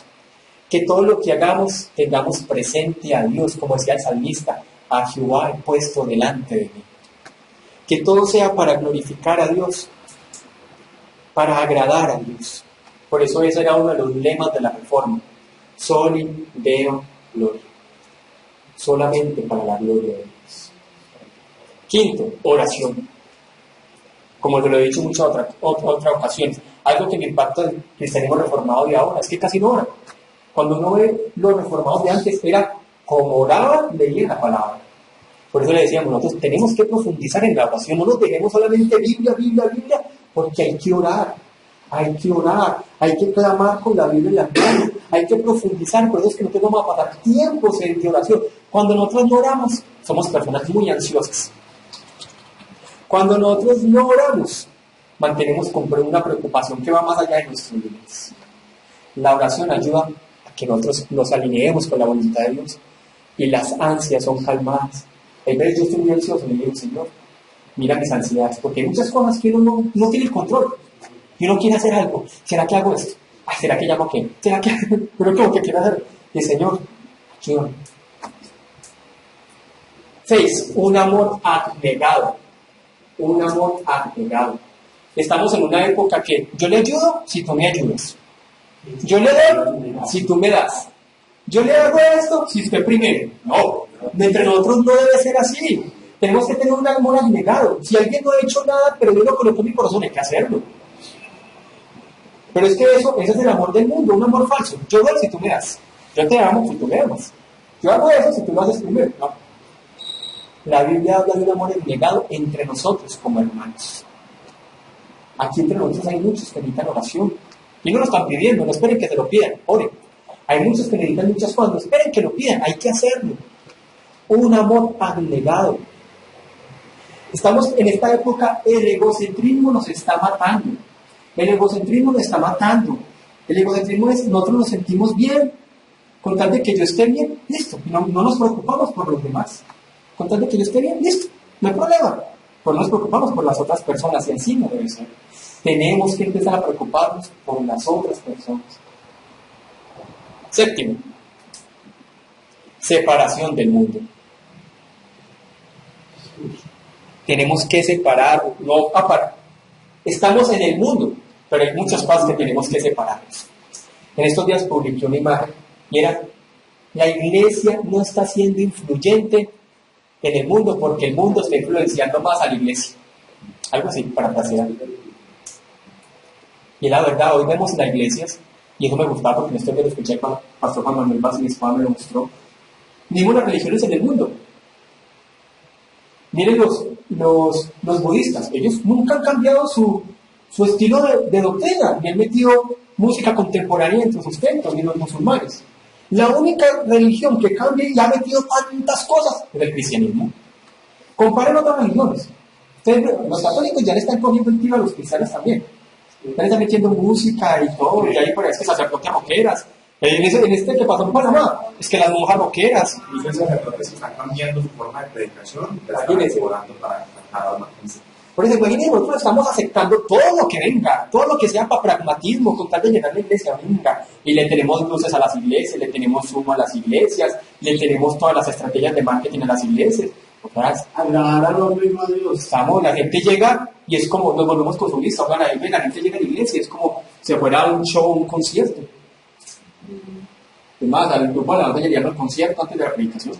Que todo lo que hagamos tengamos presente a Dios, como decía el salmista, a Jehová he puesto delante de mí. Que todo sea para glorificar a Dios, para agradar a Dios. Por eso ese era uno de los lemas de la Reforma. Soli Deo Gloria. Solamente para la gloria de Dios. Quinto, oración. Como te lo he dicho en muchas otras ocasiones, algo que me impacta del cristianismo reformado de ahora es que casi no ora. Cuando uno ve los reformados de antes, era como oraban, leían la palabra. Por eso le decíamos, nosotros tenemos que profundizar en la oración, no nos dejemos solamente Biblia, porque hay que orar, hay que clamar con la Biblia en la mano, hay que profundizar, por eso es que nosotros vamos a pasar tiempos de oración. Cuando nosotros no oramos, somos personas muy ansiosas. Cuando nosotros no oramos, mantenemos con una preocupación que va más allá de nuestros límites. La oración ayuda a que nosotros nos alineemos con la voluntad de Dios y las ansias son calmadas. Hay veces yo estoy muy ansioso y le digo, Señor, mira mis ansiedades, porque hay muchas cosas que uno no tiene el control y uno quiere hacer algo. ¿Será que hago esto? ¿Será que llamo a quién? ¿Será que? Pero ¿cómo que quiero hacer? Y Señor, ayúdame. 6. Un amor abnegado. Un amor abnegado. Estamos en una época que yo le ayudo si tú me ayudas. Yo le doy si tú me das. Yo le hago esto si usted primero. No, entre nosotros no debe ser así. Tenemos que tener un amor abnegado. Si alguien no ha hecho nada, pero yo lo coloco en mi corazón, hay que hacerlo. Pero es que ese es el amor del mundo, un amor falso. Yo doy si tú me das. Yo te amo si tú me amas. Yo hago eso si tú lo haces primero. No. La Biblia habla de un amor abnegado entre nosotros como hermanos. Aquí entre nosotros hay muchos que necesitan oración. Y no lo están pidiendo, no esperen que se lo pidan, oren. Hay muchos que necesitan muchas cosas, no esperen que lo pidan, hay que hacerlo. Un amor abnegado. Estamos en esta época, el egocentrismo nos está matando. El egocentrismo nos está matando. El egocentrismo es, nosotros nos sentimos bien, con tal de que yo esté bien, listo. No nos preocupamos por los demás. Con tal de que yo esté bien, listo, no hay problema. Pues nos preocupamos por las otras personas y así no debe ser. Tenemos que empezar a preocuparnos por las otras personas. 7. Separación del mundo. tenemos que separar, no apartar. Estamos en el mundo, pero hay muchas cosas que tenemos que separar. En estos días publiqué una imagen y era: la iglesia no está siendo influyente en el mundo porque el mundo está influenciando más a la iglesia. Algo así, para parafrasear. Y la verdad, hoy vemos en las iglesias, y eso me gustaba porque en este día lo escuché cuando Pastor Juan Manuel Basilispa me lo mostró, ninguna religión es en el mundo. Miren los budistas, ellos nunca han cambiado su estilo de doctrina, ni han metido música contemporánea entre sus templos, ni los musulmanes. La única religión que cambia y ha metido tantas cosas es el cristianismo. Comparen otras religiones. Los católicos ya le están cogiendo el tiro a los cristianos también. Ya le están metiendo música y todo, y ahí por ahí es que sacerdotes roqueras. En este que pasó en Panamá, es que las monjas roqueras. Y los sacerdotes están cambiando su forma de predicación, la están Imagínense. mejorando para cada una. Por eso, imagínense, nosotros estamos aceptando todo lo que venga, todo lo que sea para pragmatismo, con tal de llenar la iglesia, venga. Y le tenemos luces a las iglesias, le tenemos Zoom a las iglesias, le tenemos todas las estrategias de marketing a las iglesias. Agradar al hombre y no a Dios. La gente llega y es como, nos volvemos consumistas, la gente llega a la iglesia y es como si fuera un show, un concierto. Además, al grupo de la banda llegaron al concierto antes de la predicación.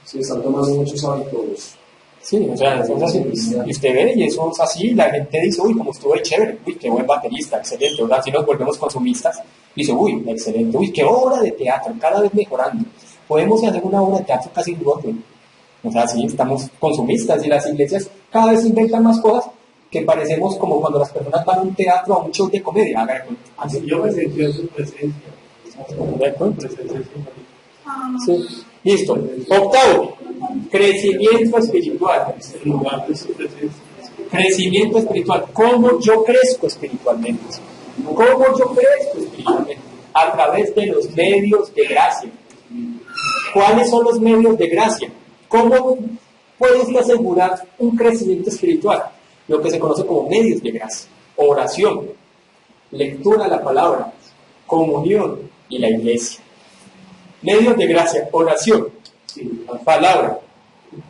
Sí, están tomando muchos hábitos. Sí, o sea, eso es así. Y usted ve, y eso es así, la gente dice: uy, como estuvo de chévere, uy, qué buen baterista, excelente, ¿verdad? Si nos volvemos consumistas, dice: uy, excelente, uy, qué obra de teatro, cada vez mejorando. Podemos hacer una obra de teatro casi en Broadway. O sea, sí, estamos consumistas, y las iglesias cada vez inventan más cosas que parecemos como cuando las personas van a un teatro, a un show de comedia. Haga de cuenta. Así yo me sentí en su presencia. ¿De acuerdo? Sí. Listo. Octavo, crecimiento espiritual. En lugar de su presencia. Crecimiento espiritual. ¿Cómo yo crezco espiritualmente? ¿Cómo yo crezco espiritualmente? A través de los medios de gracia. ¿Cuáles son los medios de gracia? ¿Cómo puede usted asegurar un crecimiento espiritual? Lo que se conoce como medios de gracia. Oración, lectura de la palabra, comunión y la iglesia. Medios de gracia, oración, palabra,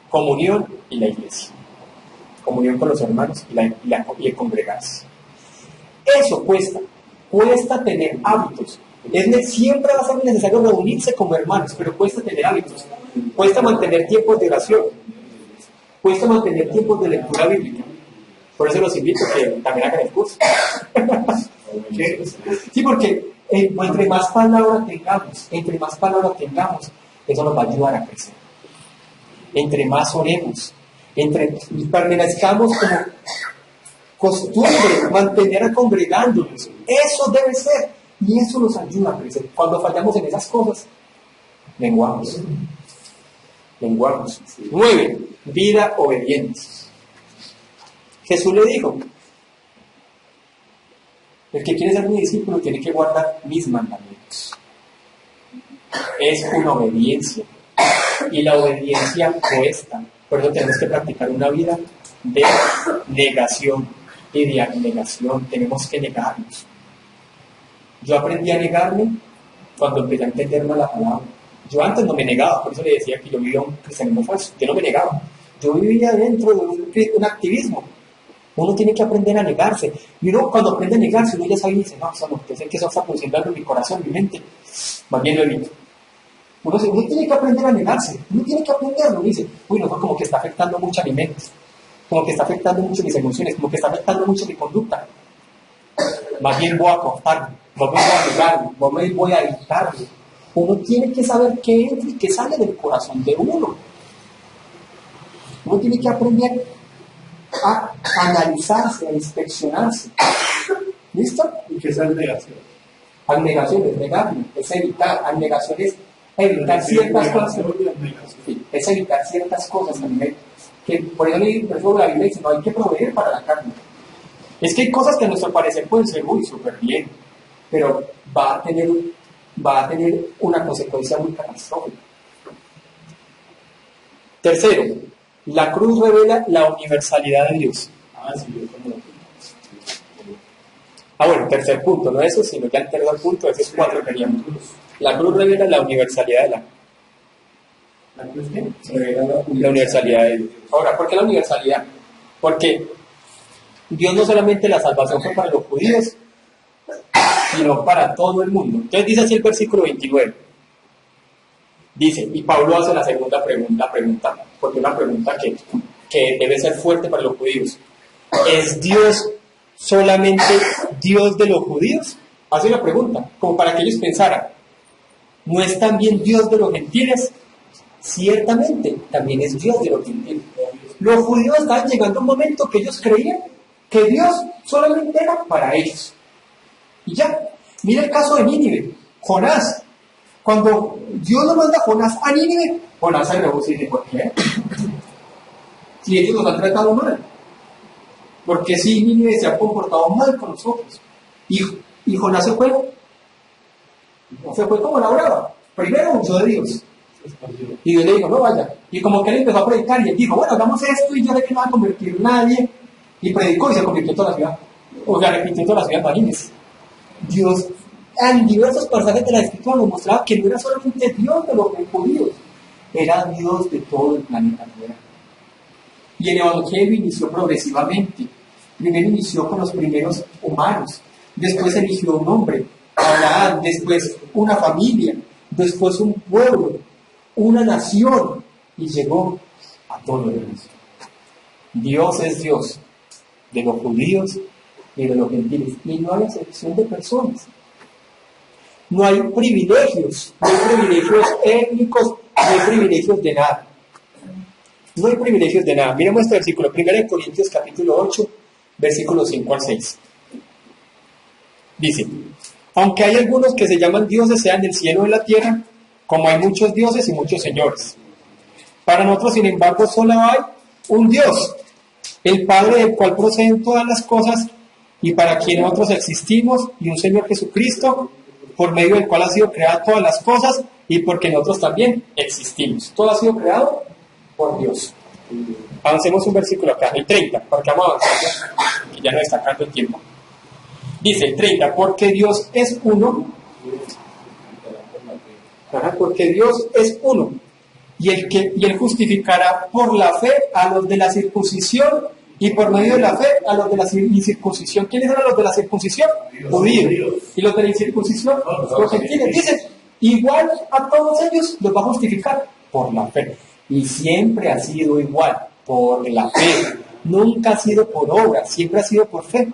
comunión y la iglesia. Comunión con los hermanos y el congregarse. Eso cuesta tener hábitos. Siempre va a ser necesario reunirse como hermanos, pero cuesta tener hábitos. Cuesta mantener tiempos de oración. Cuesta mantener tiempos de lectura bíblica. Por eso los invito a que también hagan el curso. Sí, porque entre más palabras tengamos, eso nos va a ayudar a crecer. Entre más oremos, permanezcamos como costumbre, mantener congregándonos. Eso debe ser. Y eso nos ayuda a crecer. Cuando fallamos en esas cosas, menguamos. 9. Vida obediente. Jesús le dijo: el que quiere ser mi discípulo tiene que guardar mis mandamientos. Es una obediencia. Y la obediencia cuesta. Por eso tenemos que practicar una vida de negación y de abnegación. Tenemos que negarnos. Yo aprendí a negarme cuando empecé a entender más la palabra. Yo antes no me negaba, por eso le decía que yo vivía un cristianismo falso. Yo no me negaba. Yo vivía dentro de un activismo. Uno tiene que aprender a negarse. Y uno, cuando aprende a negarse, uno ya sabe y dice: no, yo sé que eso está produciendo algo en mi corazón, en mi mente. Más bien lo evito. Uno tiene que aprender a negarse. Uno tiene que aprenderlo. Dice: uy, no, como que está afectando mucho a mi mente. Como que está afectando mucho mis emociones. Como que está afectando mucho mi conducta. Más bien voy a cortarme. No me voy a negarme. No me voy a evitarlo. Uno tiene que saber qué entra y qué sale del corazón de uno. Uno tiene que aprender a analizarse, a inspeccionarse. ¿Listo? ¿Y qué es abnegación? Abnegación es negarme, es evitar. Abnegación es evitar ciertas cosas. Sí, es evitar ciertas cosas también. Que por eso la Biblia dice: no hay que proveer para la carne. Es que hay cosas que a nuestro parecer pueden ser muy súper bien, pero va a tener una consecuencia muy catastrófica. Tercero, la cruz revela la universalidad de Dios. Bueno, tercer punto, no eso, sino ya el tercer punto, esos 4 queríamos. La cruz revela la universalidad Se revela La universalidad de Dios. Ahora, ¿por qué la universalidad? Porque Dios no solamente la salvación fue para los judíos, sino para todo el mundo. Entonces dice así el versículo 29. Dice, y Pablo hace la segunda pregunta, porque una pregunta que debe ser fuerte para los judíos. ¿Es Dios solamente Dios de los judíos? Hace la pregunta, como para que ellos pensaran, ¿no es también Dios de los gentiles? Ciertamente, también es Dios de los gentiles. Los judíos estaban llegando a un momento que ellos creían que Dios solamente era para ellos. Y ya, mira el caso de Nínive, Jonás. Cuando Dios lo manda a Jonás a Nínive, Jonás se rehúsa y dice, ¿por qué? Si ellos nos han tratado mal. Porque si Nínive se ha comportado mal con nosotros. Y Jonás se fue como la brava. Primero huyó de Dios. Y Dios le dijo, no vaya. Y como que él empezó a predicar y él dijo, bueno, hagamos esto y yo sé que no va a convertir nadie. Y predicó y se convirtió en toda la ciudad. O sea, repitió toda la ciudad, imagínense. Dios, en diversos pasajes de la Escritura nos mostraba que no era solamente Dios de los judíos, era Dios de todo el planeta Tierra. Y el Evangelio inició progresivamente. Primero inició con los primeros humanos, después eligió un hombre, Abraham, después una familia, después un pueblo, una nación, y llegó a todos los demás. Dios es Dios de los judíos y de los gentiles, y no hay excepción de personas. No hay privilegios, no hay privilegios étnicos, no hay privilegios de nada. No hay privilegios de nada. Miremos este versículo, 1 Corintios capítulo 8, versículos 5 al 6. Dice, aunque hay algunos que se llaman dioses, sean del cielo o de la tierra, como hay muchos dioses y muchos señores. Para nosotros, sin embargo, solo hay un Dios, el Padre del cual proceden todas las cosas y para quien nosotros existimos, y un Señor Jesucristo, por medio del cual ha sido creada todas las cosas y porque nosotros también existimos. Todo ha sido creado por Dios. Avancemos un versículo acá, el 30, porque vamos a avanzar, que ya no está sacando el tiempo. Dice el 30, porque Dios es uno, porque Dios es uno, y él justificará por la fe a los de la circuncisión y por medio de la fe a los de la incircuncisión. ¿Quiénes eran los de la circuncisión? Judíos. Y los de la incircuncisión, los gentiles. Dice, igual a todos ellos los va a justificar por la fe. Y siempre ha sido igual, por la fe. Nunca ha sido por obra, siempre ha sido por fe.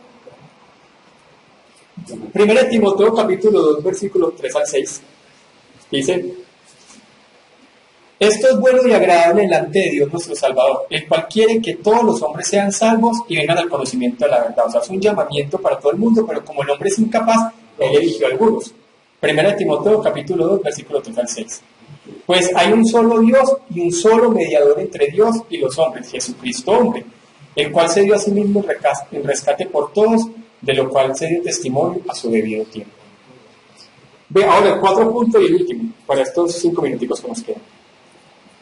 1 Timoteo capítulo 2, versículos 3 al 6. Dice, esto es bueno y agradable delante de Dios nuestro Salvador, el cual quiere que todos los hombres sean salvos y vengan al conocimiento de la verdad. O sea, es un llamamiento para todo el mundo, pero como el hombre es incapaz, él eligió a algunos. 1 Timoteo capítulo 2, versículos 3 al 6. Pues hay un solo Dios y un solo mediador entre Dios y los hombres, Jesucristo hombre, el cual se dio a sí mismo en rescate por todos, de lo cual se dio testimonio a su debido tiempo. Ve ahora el 4 puntos y el último, para estos 5 minuticos que nos quedan.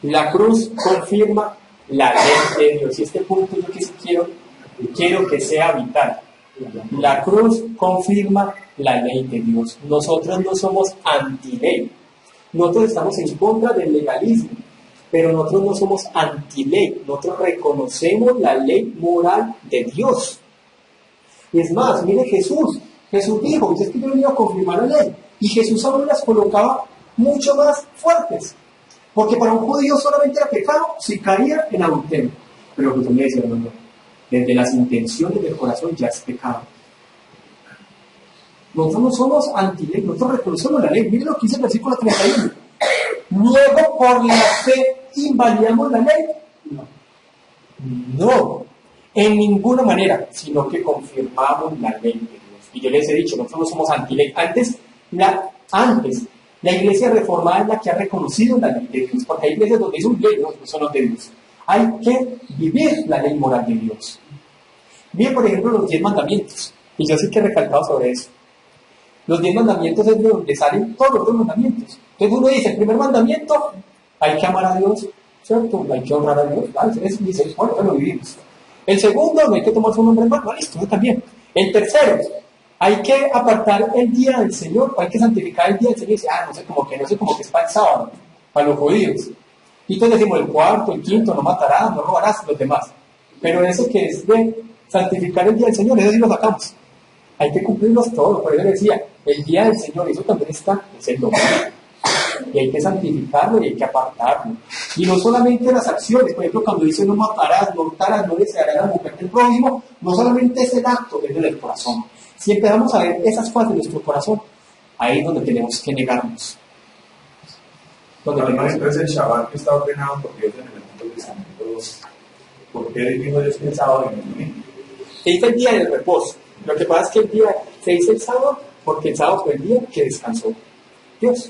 La cruz confirma la ley de Dios. Y este punto yo quiero que sea vital. La cruz confirma la ley de Dios. Nosotros no somos anti-ley. Nosotros estamos en contra del legalismo, pero nosotros no somos anti-ley. Nosotros reconocemos la ley moral de Dios. Y es más, mire Jesús. Jesús dijo, es que yo venía a confirmar la ley. Y Jesús aún las colocaba mucho más fuertes. Porque para un judío solamente era pecado si caía en adulterio. Pero Jesús le decía, no, desde las intenciones del corazón ya es pecado. Nosotros no somos anti-ley, nosotros reconocemos la ley. Miren lo que dice el versículo 31. Luego, por la fe, ¿invalidamos la ley? No, en ninguna manera, sino que confirmamos la ley de Dios. Y yo les he dicho, nosotros no somos anti-ley. Antes, la iglesia reformada es la que ha reconocido la ley de Dios, porque hay iglesias donde dicen ley, no son los de Dios. Hay que vivir la ley moral de Dios. Miren, por ejemplo, los 10 mandamientos, y yo sí que he recalcado sobre eso. Los 10 mandamientos es de donde salen todos los otros mandamientos. Entonces uno dice, el primer mandamiento, hay que amar a Dios, ¿cierto? Hay que honrar a Dios, ¿vale? Dice, bueno, lo vivimos. El segundo, no hay que tomar su nombre en vano, listo, yo también. El tercero, hay que apartar el día del Señor, hay que santificar el día del Señor. Y dice, no sé, como que es para el sábado, para los judíos. Y entonces decimos el cuarto, el quinto, no matarás, no robarás, los demás. Pero ese que es de santificar el día del Señor, eso sí lo sacamos. Hay que cumplirlos todos, por eso decía, el día del Señor, eso también está, es el domingo. Y hay que santificarlo y hay que apartarlo. Y no solamente las acciones, por ejemplo, cuando dice no matarás, no hurtarás, no desearás a la mujer del prójimo, no solamente es el acto, es del corazón. Si empezamos a ver esas cosas de nuestro corazón, ahí es donde tenemos que negarnos. Entonces el Shabbat que está ordenado por Dios en el Antiguo Testamento, ¿por qué dijo Dios que el sábado y no el domingo? Se dice el día del reposo. Lo que pasa es que el día se dice el sábado porque el sábado fue el día que descansó Dios.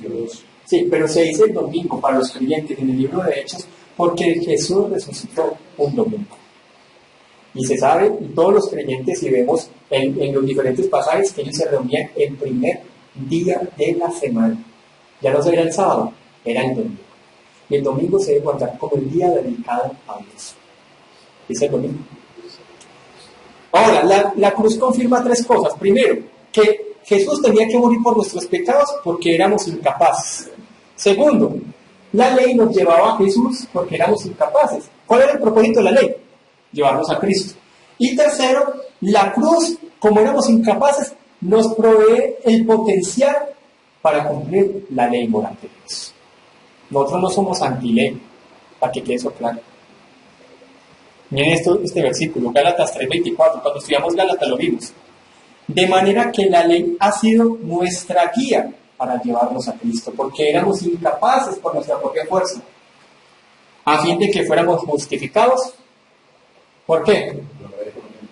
Sí, pero se dice el domingo para los creyentes en el libro de Hechos porque Jesús resucitó un domingo. Y se sabe, y todos los creyentes, si vemos en los diferentes pasajes, que ellos se reunían el primer día de la semana. Ya no era el sábado, era el domingo. Y el domingo se debe guardar como el día dedicado a Dios. Dice el domingo. Ahora, la cruz confirma tres cosas. Primero, que Jesús tenía que morir por nuestros pecados porque éramos incapaces. Segundo, la ley nos llevaba a Jesús porque éramos incapaces. ¿Cuál era el propósito de la ley? Llevarnos a Cristo. Y tercero, la cruz, como éramos incapaces, nos provee el potencial para cumplir la ley moral de Dios. Nosotros no somos antiley, para que quede eso claro. Miren este versículo, Gálatas 3:24, cuando estudiamos Gálatas lo vimos. De manera que la ley ha sido nuestra guía para llevarnos a Cristo, porque éramos incapaces por nuestra propia fuerza, a fin de que fuéramos justificados. ¿Por qué?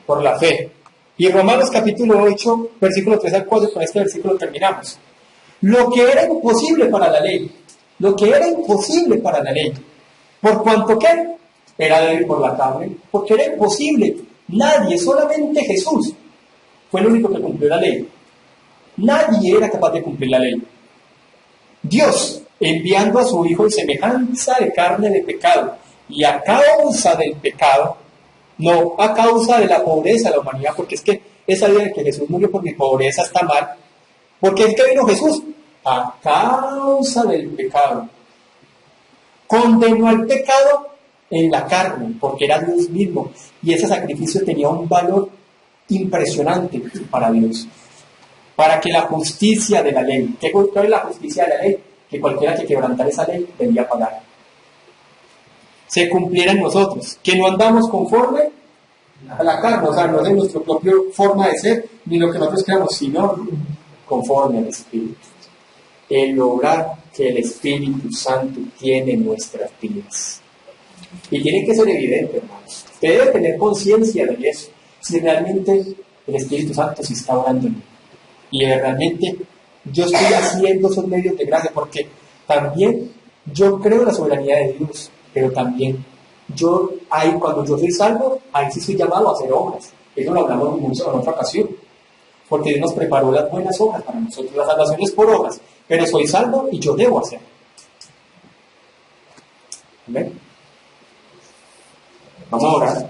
Por la fe. Y Romanos capítulo 8, versículo 3 al 4, con este versículo terminamos. Lo que era imposible para la ley, ¿por cuanto qué? Era débil por la carne, porque era imposible. Nadie, solamente Jesús, fue el único que cumplió la ley. Nadie era capaz de cumplir la ley. Dios, enviando a su Hijo en semejanza de carne de pecado, y a causa del pecado, no a causa de la pobreza de la humanidad, porque es que esa idea de que Jesús murió por mi pobreza está mal. ¿Por qué es que vino Jesús? A causa del pecado. Condenó al pecado en la carne, porque era Dios mismo, y ese sacrificio tenía un valor impresionante para Dios. Para que la justicia de la ley, ¿qué es la justicia de la ley? Que cualquiera que quebrantara esa ley debía pagar. Se cumpliera en nosotros, que no andamos conforme a la carne, o sea, no es de nuestra propia forma de ser, ni lo que nosotros creamos, sino conforme al Espíritu. El obrar que el Espíritu Santo tiene en nuestras vidas. Y tiene que ser evidente, hermanos. Usted debe tener conciencia de eso, si realmente el Espíritu Santo se está orando en mí. Y realmente yo estoy haciendo esos medios de gracia, porque también yo creo en la soberanía de Dios, pero también cuando yo soy salvo, ahí sí soy llamado a hacer obras. Eso lo hablamos en otra ocasión, porque Dios nos preparó las buenas obras para nosotros. La salvación es por obras, pero soy salvo y yo debo hacer. ¿Amén? Vamos a orar.